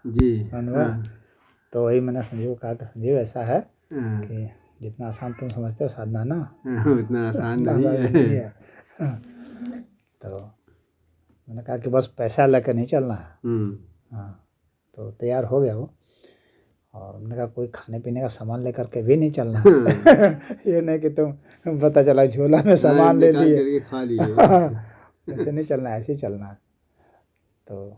जी। हाँ। तो वही मैंने संजीव को कहा कि संजीव ऐसा है कि जितना आसान तुम समझते हो साधना ना उतना आसान उतना नहीं आसान नहीं है। तो मैंने कहा कि बस पैसा लेकर नहीं चलना है। हाँ, तो तैयार हो गया वो, और हमने कहा कोई खाने पीने का सामान लेकर के भी नहीं चलना। ये नहीं कि तुम पता चला झोला में सामान ले लिए, खा लिए। ऐसे नहीं चलना, ऐसे ही चलना है। तो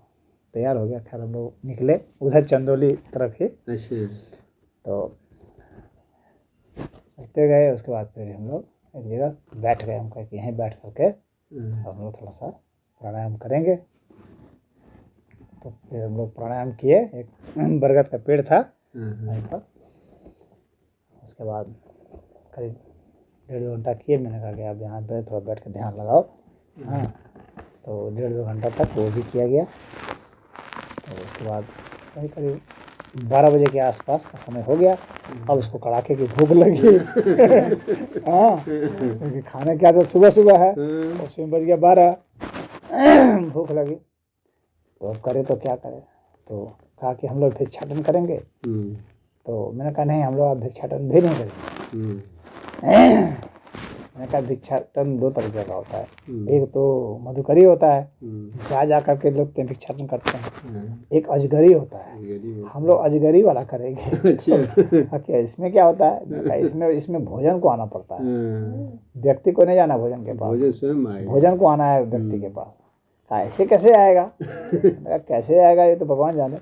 तैयार हो गया। खैर हम लोग निकले उधर चंदौली तरफ ही। अच्छा। तो चलते गए, उसके बाद फिर हम लोग एक जगह बैठ गए। हम कहे कि यहीं बैठ करके हम लोग थोड़ा सा प्राणायाम करेंगे। तो फिर हम लोग प्राणायाम किए। एक बरगद का पेड़ था वहीं पर। उसके बाद करीब 1.5-2 घंटा किए। मैंने कहा कि आप यहाँ पे थोड़ा बैठ के ध्यान लगाओ। हाँ, तो 1.5-2 घंटा तक वो भी किया गया। तो उसके बाद वही करीब 12 बजे के आसपास का समय हो गया। अब उसको कड़ाके की भूख लगी। हाँ, क्योंकि खाने की आदत सुबह सुबह है, और उसमें बज गया 12। भूख लगी, तो अब करें तो क्या करें। तो कहा कि हम लोग भिक्षाटन करेंगे। तो मैंने कहा नहीं, हम लोग अब भिक्षाटन भी नहीं करेंगे। मैंने कहा भिक्षाटन 2 तरीके का होता है। एक तो मधुकरी होता है, जा कर के लोग भिक्षाटन करते हैं। एक अजगरी होता है, हम लोग अजगरी वाला करेंगे। तो इसमें क्या होता है, मैंने कहा इसमें भोजन को आना पड़ता है, व्यक्ति को नहीं जाना भोजन के पास, भोजन को आना है व्यक्ति के पास। ऐसे कैसे आएगा? कैसे आएगा ये तो भगवान जाने,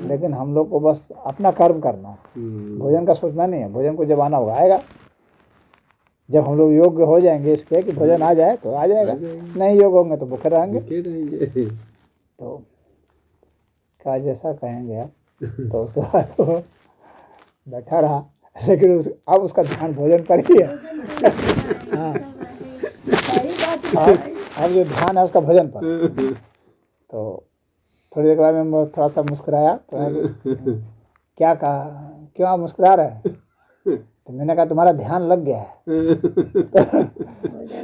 लेकिन हम लोग को बस अपना कर्म करना है, भोजन का सोचना नहीं है। भोजन को जब आना होगा आएगा। जब हम लोग योग्य हो जाएंगे इसके कि भोजन आ जाए तो आ जाएगा, नहीं योग्य होंगे तो भूखे रहेंगे। तो क्या जैसा कहेंगे आप। तो उसके बाद वो बैठा रहा, लेकिन अब उसका ध्यान भोजन पर ही है। हाँ, अब जो ध्यान है उसका भोजन पर। तो थोड़ी देर बाद में थोड़ा सा मुस्कुराया। तो क्या कहा, क्यों आप मुस्कुरा रहे हैं? तो मैंने कहा तुम्हारा ध्यान लग गया है।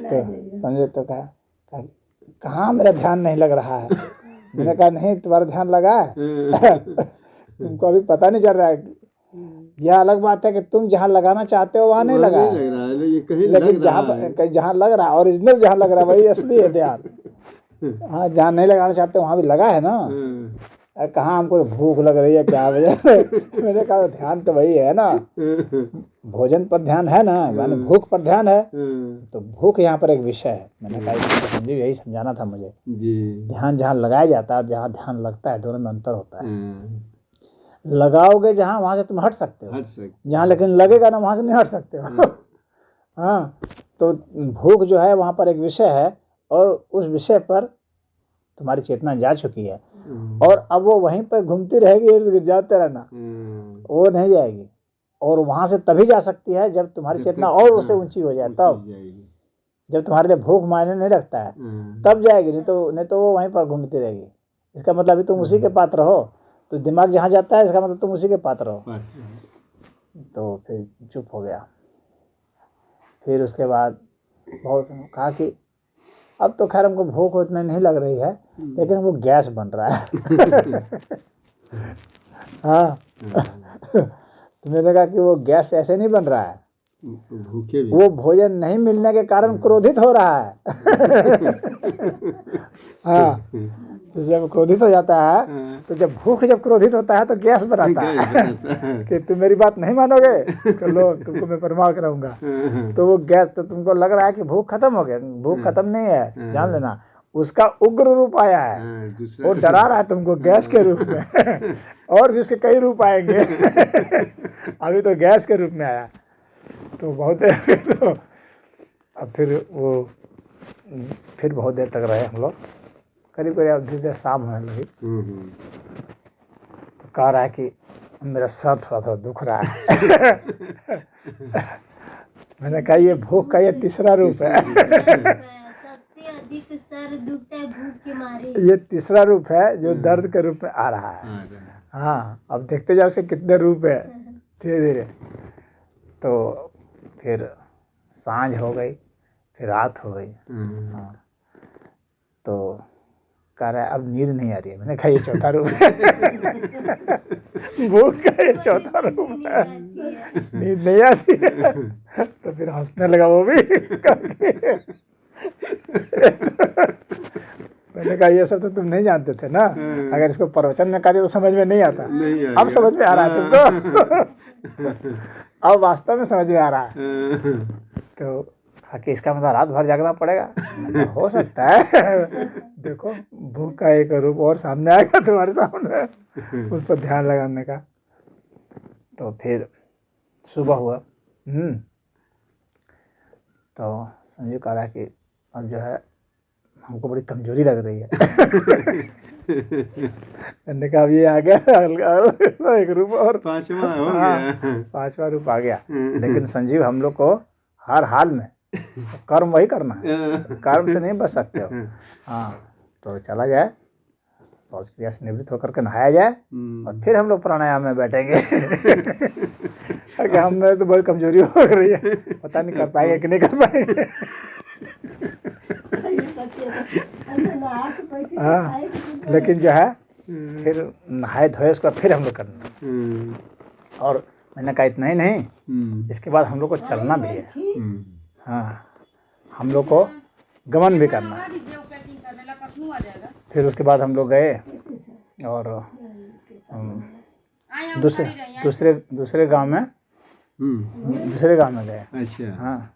तो समझे, तो कहा कहाँ मेरा ध्यान नहीं लग रहा है। मैंने कहा नहीं, तुम्हारा ध्यान लगा है। तुमको अभी पता नहीं चल रहा है। यह अलग बात है कि तुम जहाँ लगाना चाहते हो वहाँ नहीं लगा है, लेकिन जहाँ लग रहा है, ओरिजिनल जहाँ लग रहा है वही असली है ध्यान। हाँ, जहाँ नहीं लगाना चाहते वहाँ भी लगा है ना। कहाँ हमको भूख लग रही है क्या वजह। मैंने कहा ध्यान तो वही है ना, भोजन पर ध्यान है ना, यानी भूख पर ध्यान है। तो भूख यहाँ पर एक विषय है। मैंने कहा संजीव यही समझाना था मुझे। ध्यान जहाँ लगाया जाता है और जहाँ ध्यान लगता है, दोनों में अंतर होता है। लगाओगे जहाँ, वहाँ से तुम हट सकते हो, जहाँ लेकिन लगेगा ना वहाँ से नहीं हट सकते हो। हाँ, तो भूख जो है वहाँ पर एक विषय है, और उस विषय पर तुम्हारी चेतना जा चुकी है, और अब वो वहीं पर घूमती रहेगी, जाते रहना, वो नहीं जाएगी। और वहाँ से तभी जा सकती है जब तुम्हारी चेतना और उससे ऊंची हो जाए, तब जब तुम्हारे लिए भूख मायने नहीं रखता है तब जाएगी, नहीं तो वो वहीं पर घूमती रहेगी। इसका मतलब अभी तुम उसी के पात्र हो, तो दिमाग जहाँ जाता है इसका मतलब तुम उसी के पात्र हो। तो फिर चुप हो गया। फिर उसके बाद बहुत कहा कि अब तो खैर हमको भूख उतना नहीं लग रही है, लेकिन वो गैस बन रहा है। हाँ। तो मैंने कहा कि वो गैस ऐसे नहीं बन रहा है, वो भोजन नहीं मिलने के कारण क्रोधित हो रहा है। हाँ, तो जब क्रोधित हो जाता है, तो जब भूख जब क्रोधित होता है तो गैस बनाता है कि तुम मेरी बात नहीं मानोगे तो लो तुमको मैं परमार कराऊंगा। तो वो गैस, तो तुमको लग रहा है कि भूख खत्म हो गया, भूख खत्म नहीं है, जान लेना उसका उग्र रूप आया है। वो डरा रहा है तुमको गैस के रूप में। और भी उसके कई रूप आएंगे। अभी तो गैस के रूप में आया। तो बहुत तो अब फिर बहुत देर तक रहे हम लोग, करीब करीब धीरे धीरे शाम होने लगी। तो कह रहा है कि मेरा सर थोड़ा थोड़ा दुख रहा है। मैंने कहा ये भूख का ये तीसरा रूप है। सबसे अधिक सर दुखता है भूख के मारे। ये तीसरा रूप है जो दर्द के रूप में आ रहा है। हाँ, अब देखते जाओ उसके कितने रूप है धीरे धीरे। तो फिर सांझ हो गई, फिर रात हो गई। हाँ, तो कह रहा है अब नींद नहीं आ रही है। मैंने कहा ये चौथा रूप है। भूख का ये चौथा रूप है, नींद नहीं आती है। तो फिर हंसने लगा वो भी। मैंने कहा ये सब तो तुम नहीं जानते थे ना, अगर इसको प्रवचन में कहते तो समझ में नहीं आता, अब समझ में आ रहा है तुमको। अब वास्तव में समझ में आ रहा है। तो कि इसका मतलब रात भर जागना पड़ेगा। हो सकता है, देखो भूख का एक रूप और सामने आएगा तुम्हारे सामने, उस पर ध्यान लगाने का। तो फिर सुबह हुआ। तो संजीव कह रहा है कि अब जो है हमको बड़ी कमजोरी लग रही है। मैंने कहा अब ये आ गया एक रूप और पांचवा हो गया। पांचवा रूप आ गया। लेकिन संजीव हम लोग को हर हाल में कर्म वही करना है, कर्म से नहीं बच सकते हो। हाँ, तो चला जाए, शौच क्रिया से निवृत्त होकर के नहाया जाए और फिर हम लोग प्राणायाम में बैठेंगे। हमें तो बड़ी कमजोरी हो रही है, पता नहीं कर पाएंगे कि नहीं कर पाएंगे। हाँ, लेकिन जो है फिर नहाए धोए उसके बाद फिर हम लोग करना। और मैंने कहा इतना ही नहीं, इसके बाद हम लोग को चलना भी है। हाँ, हम लोग को गमन भी करना है। फिर उसके बाद हम लोग गए और दूसरे गांव में गए। अच्छा। हाँ,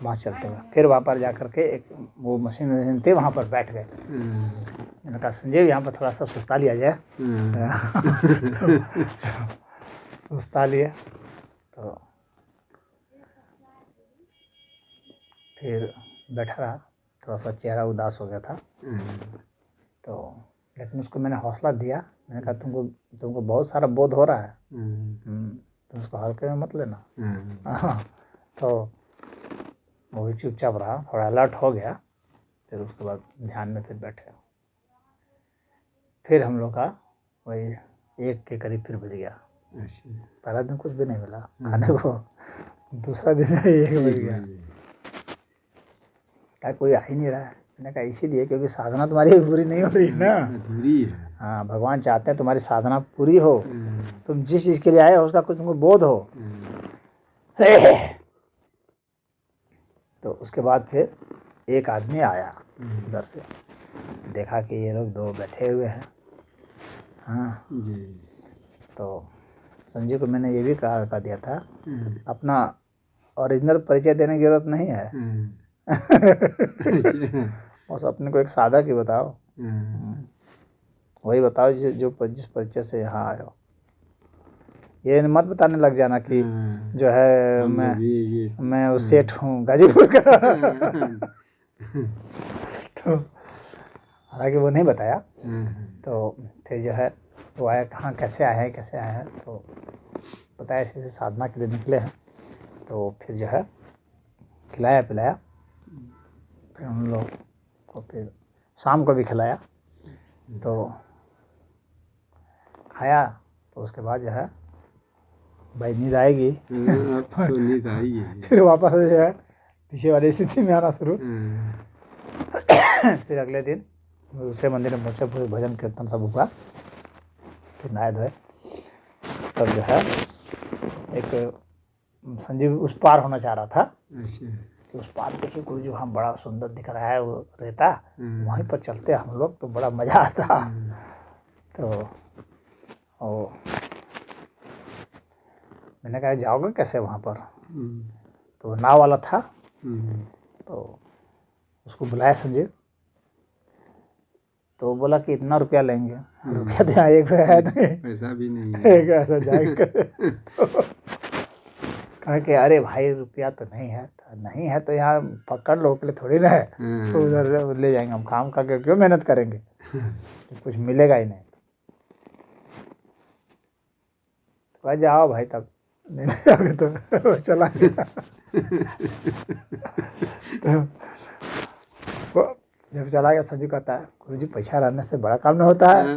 वहाँ चलते हुए फिर वहाँ पर जा करके एक वो मशीन थी, वहाँ पर बैठ गए। मैंने कहा संजीव यहाँ पर थोड़ा सा सुस्ता लिया जाए। तो सुस्ता लिए, तो फिर बैठा रहा, थोड़ा सा चेहरा उदास हो गया था। तो लेकिन उसको मैंने हौसला दिया। मैंने कहा तुमको बहुत सारा बोध हो रहा है, तुम उसको हल्के में मत लेना। तो वो भी चुपचाप रहा, थोड़ा अलर्ट हो गया। फिर उसके बाद ध्यान में फिर बैठे। फिर हम लोग का वही 1 के करीब फिर बज गया। पहला दिन कुछ भी नहीं मिला खाने को, दूसरा दिन 1 बज गया। क्या कोई आ ही नहीं रहा है। मैंने कहा इसीलिए क्योंकि साधना तुम्हारी पूरी नहीं हो रही है ना, अधूरी है। हाँ, भगवान चाहते हैं तुम्हारी साधना पूरी हो, तुम जिस चीज़ के लिए आए हो उसका कुछ तुमको बोध हो। तो उसके बाद फिर एक आदमी आया उधर से, देखा कि ये लोग 2 बैठे हुए हैं। हाँ जी। तो संजीव को मैंने ये भी कहा दिया था, अपना ओरिजिनल परिचय देने की जरूरत नहीं है। बस अपने को एक सादा की बताओ, वही बताओ जिस परिचय से यहाँ आए हो। ये मत बताने लग जाना कि जो है मैं उस सेठ हूँ गाजीपुर का। तो हालांकि वो नहीं बताया। तो फिर जो है वो आया, कहाँ कैसे आए हैं, तो बताया ऐसे साधना के लिए निकले हैं। तो फिर जो है खिलाया पिलाया, फिर हम लोग को फिर शाम को भी खिलाया। तो खाया, तो उसके बाद जो है भाई नींद आएगी। तो नींद आएगी। फिर वापस जो है पीछे वाली स्थिति में आना शुरू। फिर अगले दिन दूसरे मंदिर में पहुँचे, फिर भजन कीर्तन सब हुआ। फिर नहाए धोए, तब जो है एक संजीव उस पार होना चाह रहा था। कि उस पार देखिए गुरु जी वहाँ बड़ा सुंदर दिख रहा है वो रहता, वहीं पर चलते हम लोग तो बड़ा मज़ा आता। तो मैंने कहा जाओगे कैसे वहाँ पर? तो नाव वाला था, तो उसको बुलाया संजीव। तो बोला कि इतना रुपया लेंगे। रुपया तो यहाँ एक है नहीं, पैसा भी नहीं है। ऐसा जाएगा। तो कहा कि अरे भाई रुपया तो नहीं है तो यहाँ पकड़ लो के लिए थोड़ी ना है, तो उधर ले जाएंगे हम, काम करके क्यों मेहनत करेंगे, तो कुछ मिलेगा ही नहीं। तो भाई जाओ भाई, तब नहीं जाओगे तो चला गया। तो जब चला गया, संजू कहता है गुरुजी पैसा रहने से बड़ा काम नहीं होता है।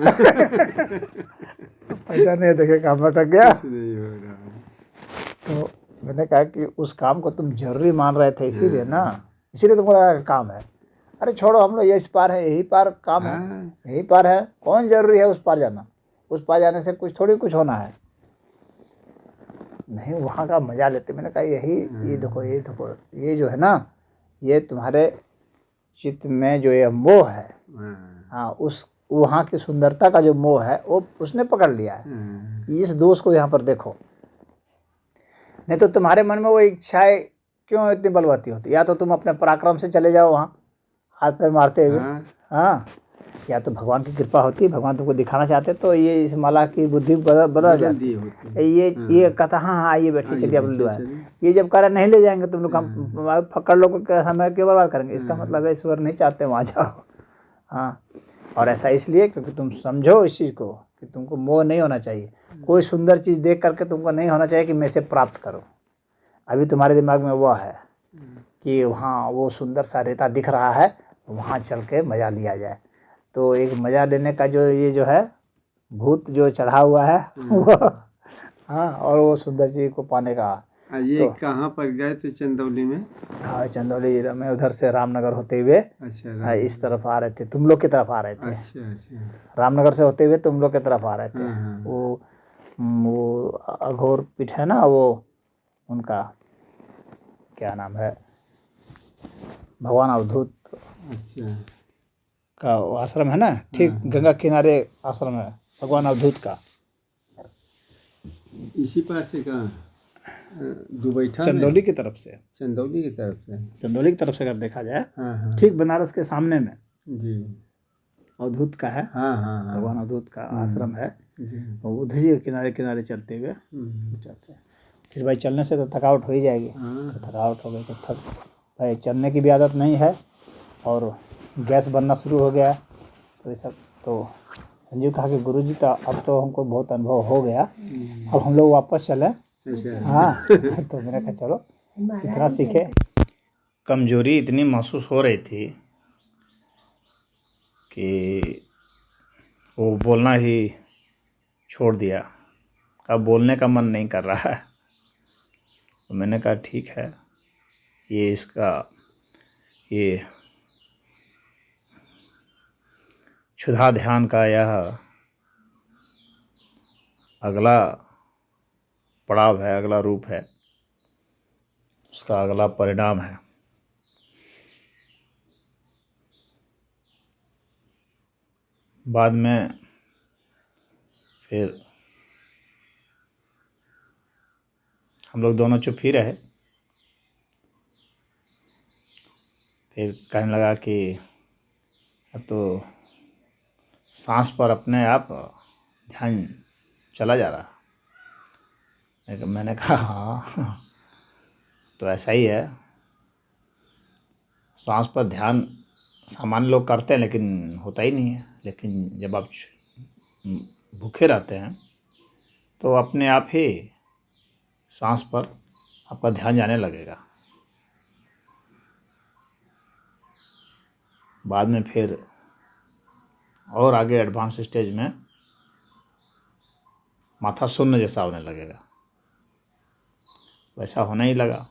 पैसा नहीं देखे काम अटक गया। तो मैंने कहा कि उस काम को तुम जरूरी मान रहे थे, इसीलिए ना, इसीलिए तुमको लगा काम है। अरे छोड़ो, हम लोग इस पार है, यही पार काम है, हाँ। यही पार है, कौन जरूरी है उस पार जाना? उस पार जाने से कुछ थोड़ी कुछ होना है। नहीं, वहाँ का मजा लेते। मैंने कहा यही, ये देखो, ये देखो, ये जो है ना, ये तुम्हारे चित्त में जो ये मोह है, हाँ। हाँ, उस वहाँ की सुंदरता का जो मोह है वो उसने पकड़ लिया है। हाँ। इस दोष को यहाँ पर देखो। नहीं तो तुम्हारे मन में वो इच्छाएं क्यों इतनी बलवती होती? या तो तुम अपने पराक्रम से चले जाओ वहाँ हाथ पैर मारते हुए, हाँ। हाँ, या तो भगवान की कृपा होती है, भगवान तुमको दिखाना चाहते तो ये इस माला की बुद्धि बदल जाती। दिए होते हैं। ये कहता हाँ हाँ आइए बैठिए, चलिए आप लुआ। चलिए। ये जब करा नहीं ले जाएंगे तुम लोग, हम पकड़ लो समय क्यों बर्बाद करेंगे? इसका मतलब है ईश्वर नहीं चाहते वहाँ जाओ। हाँ, और ऐसा इसलिए क्योंकि तुम समझो इस चीज़ को कि तुमको मोह नहीं होना चाहिए। कोई सुंदर चीज़ देख करके तुमको नहीं होना चाहिए कि मैं इसे प्राप्त करो। अभी तुम्हारे दिमाग में वो है कि वहाँ वो सुंदर सा रेता दिख रहा है, वहाँ चल के मज़ा लिया जाए। तो एक मज़ा लेने का जो ये जो है भूत जो चढ़ा हुआ है वो, हाँ, और वो सुंदर चीज़ को पाने का। ये कहाँ पर गए थे? चंदौली में? हाँ, चंदौली में, उधर से रामनगर होते हुए अच्छा। इस तरफ आ रहे थे, तुम लोग की तरफ आ रहे थे। अच्छा। अच्छा। रामनगर से होते हुए तुम लोग की तरफ आ रहे थे। हाँ। वो अघोर पीठ है ना, वो उनका क्या नाम है, भगवान अवधूत अच्छा। का वो आश्रम है ना, ठीक गंगा किनारे आश्रम है भगवान अवधूत का। इसी पास से कहाँ? दुबैठा में? चंदौली की तरफ से, चंदौली की तरफ से। चंदौली की तरफ से अगर देखा जाए, हाँ। हाँ। ठीक बनारस के सामने में जी। अवधूत का है। हाँ। हाँ। हाँ। भगवान अवधूत का आश्रम है। जी। वो उधर ही किनारे किनारे चलते हुए जाते हैं। फिर भाई चलने से तो थकावट हो ही जाएगी। हाँ। तो थकावट हो गई तो भाई चलने की भी आदत नहीं है और गैस बनना शुरू हो गया। तो ये सब तो संजीव कहा कि गुरुजी तो अब तो हमको बहुत अनुभव हो गया, अब हम लोग वापस चलें। अच्छा। हाँ तो मैंने कहा चलो इतना सीखे। कमजोरी इतनी महसूस हो रही थी कि वो बोलना ही छोड़ दिया। अब बोलने का मन नहीं कर रहा है। तो मैंने कहा ठीक है, ये इसका ये क्षुधा ध्यान का यह अगला पड़ाव है, अगला रूप है, उसका अगला परिणाम है। बाद में फिर हम लोग दोनों चुप ही रहे। फिर कहने लगा कि अब तो सांस पर अपने आप ध्यान चला जा रहा। मैंने कहा हाँ तो ऐसा ही है, सांस पर ध्यान सामान्य लोग करते हैं लेकिन होता ही नहीं है। लेकिन जब आप भूखे रहते हैं तो अपने आप ही सांस पर आपका ध्यान जाने लगेगा। बाद में फिर और आगे एडवांस स्टेज में माथा शून्य जैसा होने लगेगा। वैसा होने ही लगा।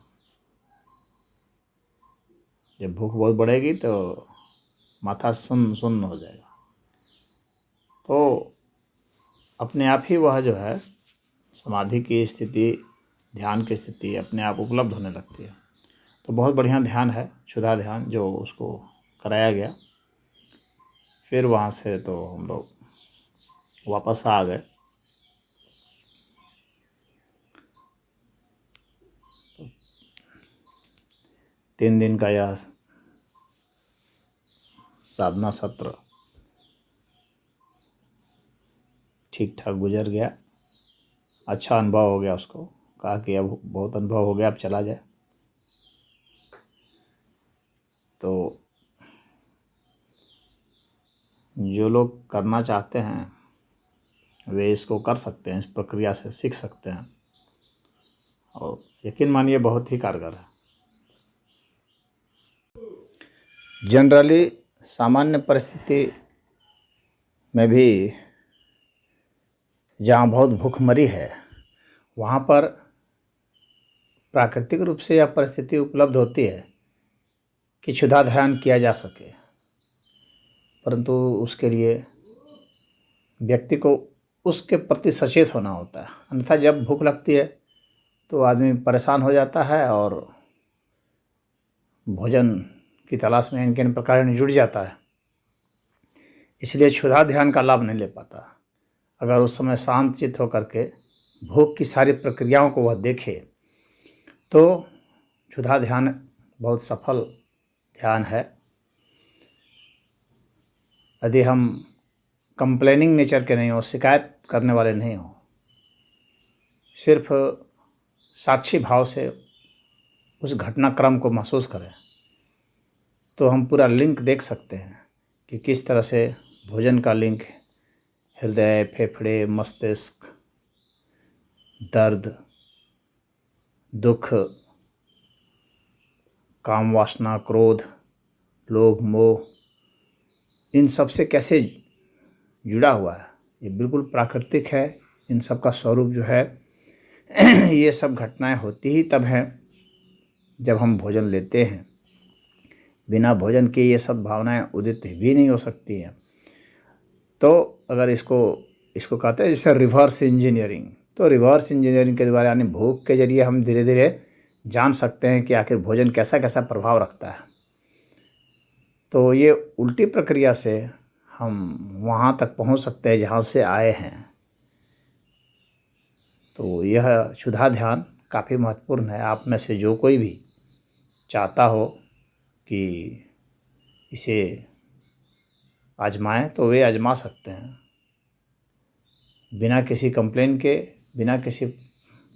जब भूख बहुत बढ़ेगी तो माथा शून्य हो जाएगा। तो अपने आप ही वह जो है समाधि की स्थिति, ध्यान की स्थिति अपने आप उपलब्ध होने लगती है। तो बहुत बढ़िया ध्यान है क्षुधा ध्यान, जो उसको कराया गया। फिर वहाँ से तो हम लोग वापस आ गए। तो 3 दिन का यह साधना सत्र ठीक ठाक गुजर गया। अच्छा अनुभव हो गया। उसको कहा कि अब बहुत अनुभव हो गया, अब चला जाए। तो जो लोग करना चाहते हैं वे इसको कर सकते हैं, इस प्रक्रिया से सीख सकते हैं और यकीन मानिए बहुत ही कारगर है। जनरली सामान्य परिस्थिति में भी जहाँ बहुत भूखमरी है वहाँ पर प्राकृतिक रूप से यह परिस्थिति उपलब्ध होती है कि क्षुधा ध्यान किया जा सके, परंतु उसके लिए व्यक्ति को उसके प्रति सचेत होना होता है। अन्यथा जब भूख लगती है तो आदमी परेशान हो जाता है और भोजन की तलाश में इन प्रकार जुट जाता है, इसलिए क्षुधा ध्यान का लाभ नहीं ले पाता। अगर उस समय शांत चित्त होकर के भोग की सारी प्रक्रियाओं को वह देखे तो क्षुधा ध्यान बहुत सफल ध्यान है। यदि हम कंप्लेनिंग नेचर के नहीं हो, शिकायत करने वाले नहीं हो, सिर्फ साक्षी भाव से उस घटनाक्रम को महसूस करें, तो हम पूरा लिंक देख सकते हैं कि किस तरह से भोजन का लिंक हृदय, फेफड़े, मस्तिष्क, दर्द, दुख, काम वासना, क्रोध, लोभ, मोह, इन सब से कैसे जुड़ा हुआ है। ये बिल्कुल प्राकृतिक है। इन सब का स्वरूप जो है ये सब घटनाएं होती ही तब हैं जब हम भोजन लेते हैं। बिना भोजन के ये सब भावनाएं उदित भी नहीं हो सकती हैं। तो अगर इसको कहते हैं जैसे रिवर्स इंजीनियरिंग, तो रिवर्स इंजीनियरिंग के द्वारा यानी भूख के जरिए हम धीरे धीरे जान सकते हैं कि आखिर भोजन कैसा कैसा प्रभाव रखता है। तो ये उल्टी प्रक्रिया से हम वहाँ तक पहुँच सकते हैं जहाँ से आए हैं। तो यह क्षुधा ध्यान काफ़ी महत्वपूर्ण है। आप में से जो कोई भी चाहता हो कि इसे आजमाएं तो वे आजमा सकते हैं, बिना किसी कंप्लेन के, बिना किसी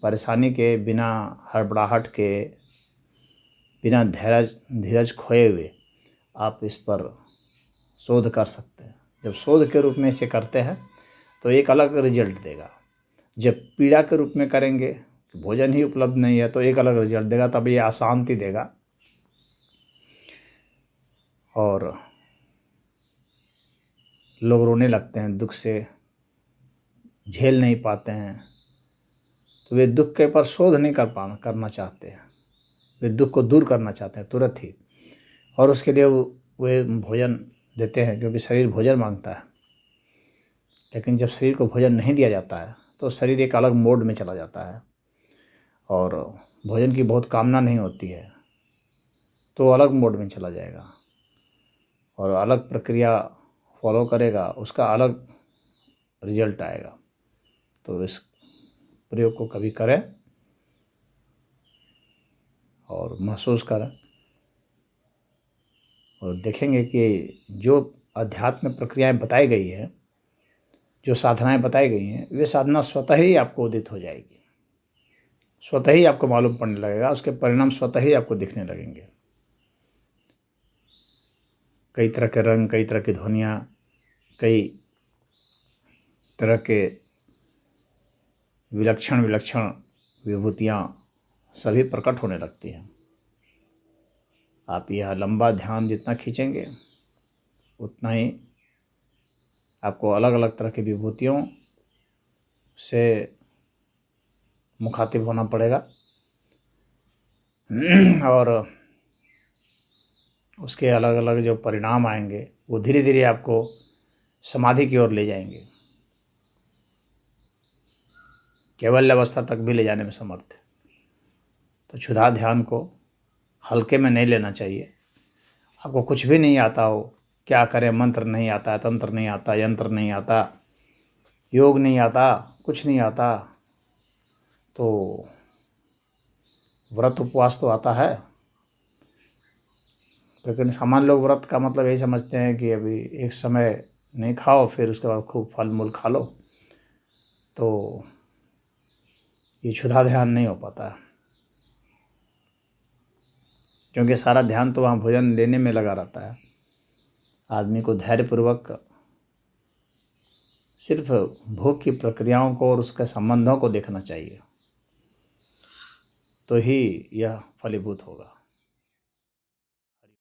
परेशानी के, बिना हड़बड़ाहट के, बिना धीरज खोए हुए आप इस पर शोध कर सकते हैं। जब शोध के रूप में इसे करते हैं तो एक अलग रिजल्ट देगा। जब पीड़ा के रूप में करेंगे, भोजन ही उपलब्ध नहीं है, तो एक अलग रिजल्ट देगा। तब ये अशांति देगा और लोग रोने लगते हैं, दुख से झेल नहीं पाते हैं। तो वे दुख के ऊपर शोध नहीं करना चाहते हैं, वे दुख को दूर करना चाहते हैं तुरंत ही, और उसके लिए वे भोजन देते हैं, क्योंकि शरीर भोजन मांगता है। लेकिन जब शरीर को भोजन नहीं दिया जाता है तो शरीर एक अलग मोड में चला जाता है और भोजन की बहुत कामना नहीं होती है, तो अलग मोड में चला जाएगा और अलग प्रक्रिया फॉलो करेगा, उसका अलग रिजल्ट आएगा। तो इस प्रयोग को कभी करें और महसूस करें और देखेंगे कि जो अध्यात्म प्रक्रियाएं बताई गई हैं, जो साधनाएं बताई गई हैं, वे साधना स्वतः ही आपको उदित हो जाएगी, स्वतः ही आपको मालूम पड़ने लगेगा, उसके परिणाम स्वतः ही आपको दिखने लगेंगे। कई तरह के रंग, कई तरह की ध्वनियाँ, कई तरह के विलक्षण विभूतियाँ सभी प्रकट होने लगती हैं। आप यह लंबा ध्यान जितना खींचेंगे उतना ही आपको अलग अलग तरह की विभूतियों से मुखातिब होना पड़ेगा और उसके अलग अलग जो परिणाम आएंगे वो धीरे धीरे आपको समाधि की ओर ले जाएंगे, केवल अवस्था तक भी ले जाने में समर्थ है। तो क्षुधा ध्यान को हल्के में नहीं लेना चाहिए। आपको कुछ भी नहीं आता हो, क्या करें, मंत्र नहीं आता, तंत्र नहीं आता, यंत्र नहीं आता, योग नहीं आता, कुछ नहीं आता, तो व्रत उपवास तो आता है। लेकिन सामान्य लोग व्रत का मतलब यही समझते हैं कि अभी एक समय नहीं खाओ, फिर उसके बाद खूब फल मूल खा लो। तो ये क्षुधा ध्यान नहीं हो पाता, क्योंकि सारा ध्यान तो वहाँ भोजन लेने में लगा रहता है। आदमी को धैर्यपूर्वक सिर्फ भोग की प्रक्रियाओं को और उसके संबंधों को देखना चाहिए, तो ही यह फलीभूत होगा।